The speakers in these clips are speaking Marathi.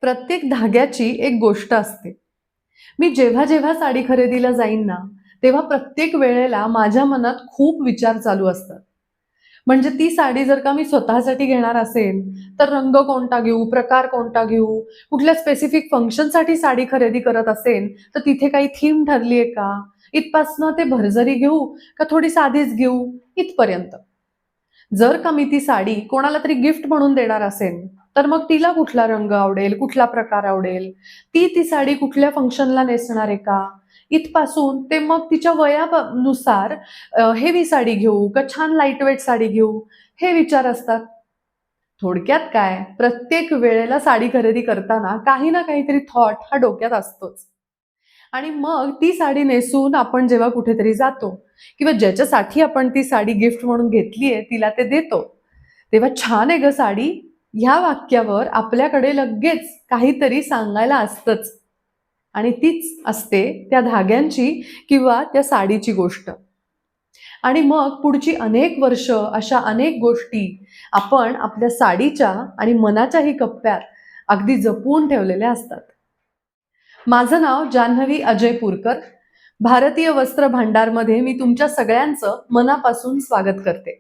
प्रत्येक धाग्याची एक गोष्ट असते. मी जेव्हा जेव्हा साडी खरेदीला जाईन ना, तेव्हा प्रत्येक वेळेला माझ्या मनात खूप विचार चालू असतात. म्हणजे ती साडी जर का मी स्वतःसाठी घेणार असेल, तर रंग कोणता घेऊ, प्रकार कोणता घेऊ, कुठल्या स्पेसिफिक फंक्शनसाठी साडी खरेदी करत असेल, तर तिथे काही थीम ठरली आहे का? इथपासनं ते भरजरी घेऊ का थोडी साधीच घेऊ? इथपर्यंत. जर का मी ती साडी कोणाला तरी गिफ्ट म्हणून देणार असेल, तर मग तिला कुठला रंग आवडेल, कुठला प्रकार आवडेल, ती साडी कुठल्या फंक्शनला नेसणार आहे का? इथपासून ते मग तिच्या नुसार हेवी साडी घेऊ का छान लाईटवेट साडी घेऊ, हे विचार असतात. थोडक्यात काय, प्रत्येक वेळेला साडी खरेदी करताना काही ना काहीतरी थॉट हा डोक्यात असतोच. आणि मग ती साडी नेसून आपण जेव्हा कुठेतरी जातो किंवा ज्याच्यासाठी आपण ती साडी गिफ्ट म्हणून घेतलीये तिला ते देतो, तेव्हा "छान आहे गं साडी" ह्या वाक्यावर आपल्याकडे लगेच काहीतरी सांगायला असतंच. आणि तीच असते त्या धाग्यांची किंवा त्या साडीची गोष्ट. आणि मग पुढची अनेक वर्ष अशा अनेक गोष्टी आपण आपल्या साडीच्या आणि मनाच्याही कप्प्यात अगदी जपून ठेवलेल्या असतात. माझं नाव जान्हवी अजय पुरकर. भारतीय वस्त्र भांडारमध्ये मी तुमच्या सगळ्यांचं मनापासून स्वागत करते.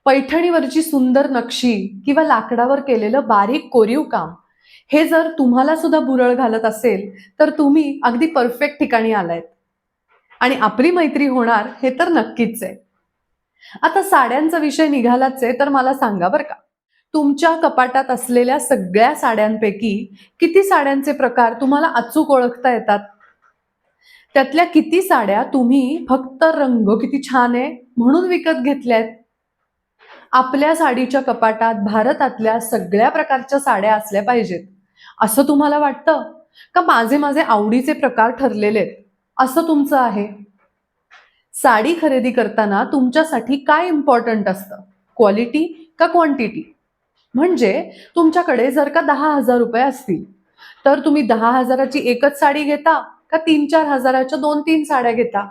पैठणीवरची सुंदर नक्षी किंवा लाकडावर केलेलं बारीक कोरीव काम हे जर तुम्हाला सुद्धा बुरळ घालत असेल, तर तुम्ही अगदी परफेक्ट ठिकाणी आलायत. आणि आपली मैत्री होणार हे तर नक्कीच आहे. आता साड्यांचा विषय निघालाच आहे, तर मला सांगा बरं का, तुमच्या कपाटात असलेल्या सगळ्या साड्यांपैकी किती साड्यांचे प्रकार तुम्हाला अचूक ओळखता येतात? त्यातल्या किती साड्या तुम्ही फक्त रंग किती छान आहे म्हणून विकत घेतल्यात? आपल्या साडीच्या कपाटात भारतातल्या सगळ्या प्रकारच्या साड्या असल्या पाहिजेत असं तुम्हाला वाटतं? का माझे माझे आवडीचे प्रकार ठरलेले आहेत असं तुमचं आहे? साडी खरेदी करताना तुमच्यासाठी काय इम्पॉर्टंट असतं? क्वालिटी का क्वांटिटी? म्हणजे तुमच्याकडे जर का 10,000 रुपये असतील, तर तुम्ही 10,000ची एकच साडी घेता का 3-4 हजाराच्या 2-3 साड्या घेता?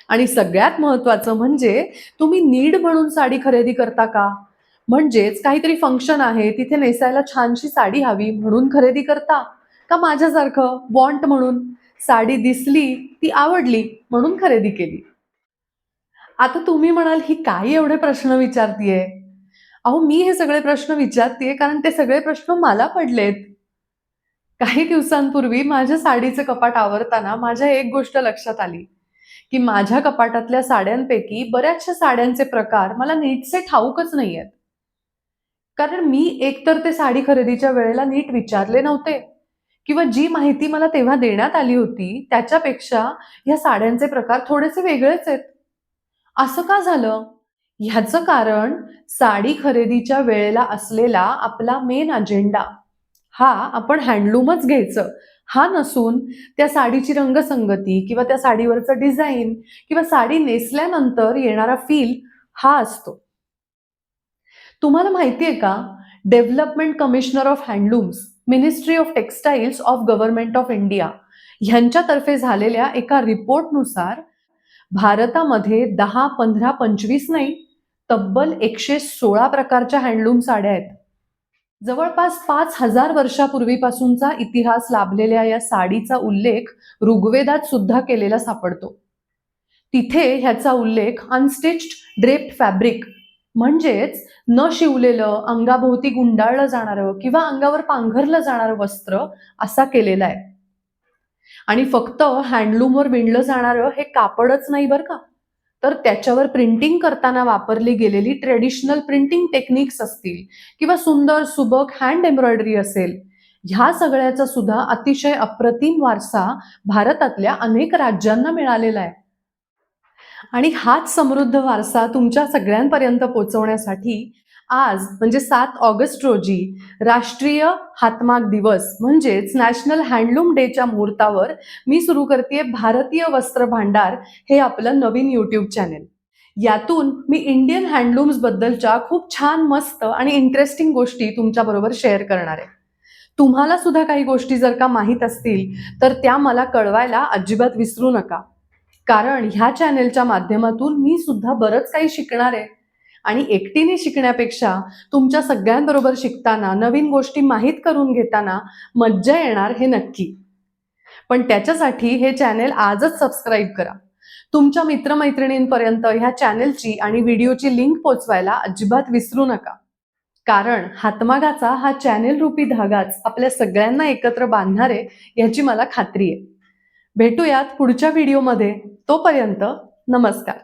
आणि सगळ्यात महत्वाचं म्हणजे तुम्ही नीड म्हणून साडी खरेदी करता का? म्हणजेच काहीतरी फंक्शन आहे, तिथे नेसायला छानशी साडी हवी म्हणून खरेदी करता? का माझ्यासारखं वॉन्ट म्हणून, साडी दिसली, ती आवडली म्हणून खरेदी केली? आता तुम्ही म्हणाल, ही काय एवढे प्रश्न विचारतीये? अहो, मी हे सगळे प्रश्न विचारतीये कारण ते सगळे प्रश्न मला पडलेत. काही दिवसांपूर्वी माझ्या साडीचं कपाट आवरताना माझ्या एक गोष्ट लक्षात आली, की माझ्या कपाटातल्या साड्यांपैकी बऱ्याचशा साड्यांचे प्रकार मला नीटसे ठाऊकच नाहीयेत. कारण मी एकतर ते साडी खरेदीच्या वेळेला नीट विचारले नव्हते किंवा जी माहिती मला तेव्हा देण्यात आली होती, त्याच्यापेक्षा ह्या साड्यांचे प्रकार थोडेसे वेगळेच आहेत. असं का झालं? ह्याचं कारण साडी खरेदीच्या वेळेला असलेला आपला मेन अजेंडा हा आपण हँडलूमच घ्यायचं हा नसून त्या साडीची रंगसंगती किंवा त्या साडीवरचं डिझाईन किंवा साडी नेसल्यानंतर येणारा फील हा असतो. तुम्हाला माहिती आहे का? Development commissioner of handlooms, ministry of textiles of government of India ह्यांच्यातर्फे झालेल्या एका रिपोर्टनुसार भारतामध्ये 10, 15, 25 नाही, तब्बल 116 प्रकारच्या हँडलूम साड्या आहेत. जवळपास 5,000 वर्षापूर्वीपासूनचा इतिहास लाभलेल्या या साडीचा उल्लेख ऋग्वेदात सुद्धा केलेला सापडतो. तिथे ह्याचा उल्लेख अनस्टिच्ड ड्रेप्ड फॅब्रिक म्हणजेच न शिवलेलं, अंगाभोवती गुंडाळलं जाणारं किंवा अंगावर पांघरलं जाणारं वस्त्र असा केलेला आहे. आणि फक्त हँडलूमवर विणलं जाणारं हे कापडच नाही बरं का, तर त्याच्यावर प्रिंटिंग करताना वापरली गेलेली ट्रेडिशनल प्रिंटिंग टेक्निक्स असतील किंवा सुंदर सुबक हँड एम्ब्रॉयडरी असेल, ह्या सगळ्याचा सुद्धा अतिशय अप्रतिम वारसा भारतातल्या अनेक राज्यांना मिळालेला आहे. आणि हाच समृद्ध वारसा तुमच्या सगळ्यांपर्यंत पोहोचवण्यासाठी आज म्हणजे 7 ऑगस्ट रोजी राष्ट्रीय हातमाग दिवस म्हणजेच नॅशनल हँडलूम डेच्या मुहूर्तावर मी सुरू करते भारतीय वस्त्र भांडार हे आपलं नवीन यूट्यूब चॅनेल. यातून मी इंडियन हँडलूम्स बद्दलच्या खूप छान मस्त आणि इंटरेस्टिंग गोष्टी तुमच्याबरोबर शेअर करणार आहे. तुम्हाला सुद्धा काही गोष्टी जर का माहीत असतील तर त्या मला कळवायला अजिबात विसरू नका. कारण ह्या चॅनेलच्या माध्यमातून मी सुद्धा बरंच काही शिकणार आहे आणि एकटीने शिकण्यापेक्षा तुमच्या सगळ्यांबरोबर शिकताना, नवीन गोष्टी माहीत करून घेताना मज्जा येणार हे नक्की. पण त्याच्यासाठी हे चॅनेल आजच सबस्क्राईब करा. तुमच्या मित्रमैत्रिणींपर्यंत ह्या चॅनेलची आणि व्हिडिओची लिंक पोचवायला अजिबात विसरू नका. कारण हातमागाचा हा चॅनेल रूपी धागाच आपल्या सगळ्यांना एकत्र बांधणार आहे याची मला खात्री आहे. भेटूयात पुढच्या व्हिडिओमध्ये. तोपर्यंत नमस्कार.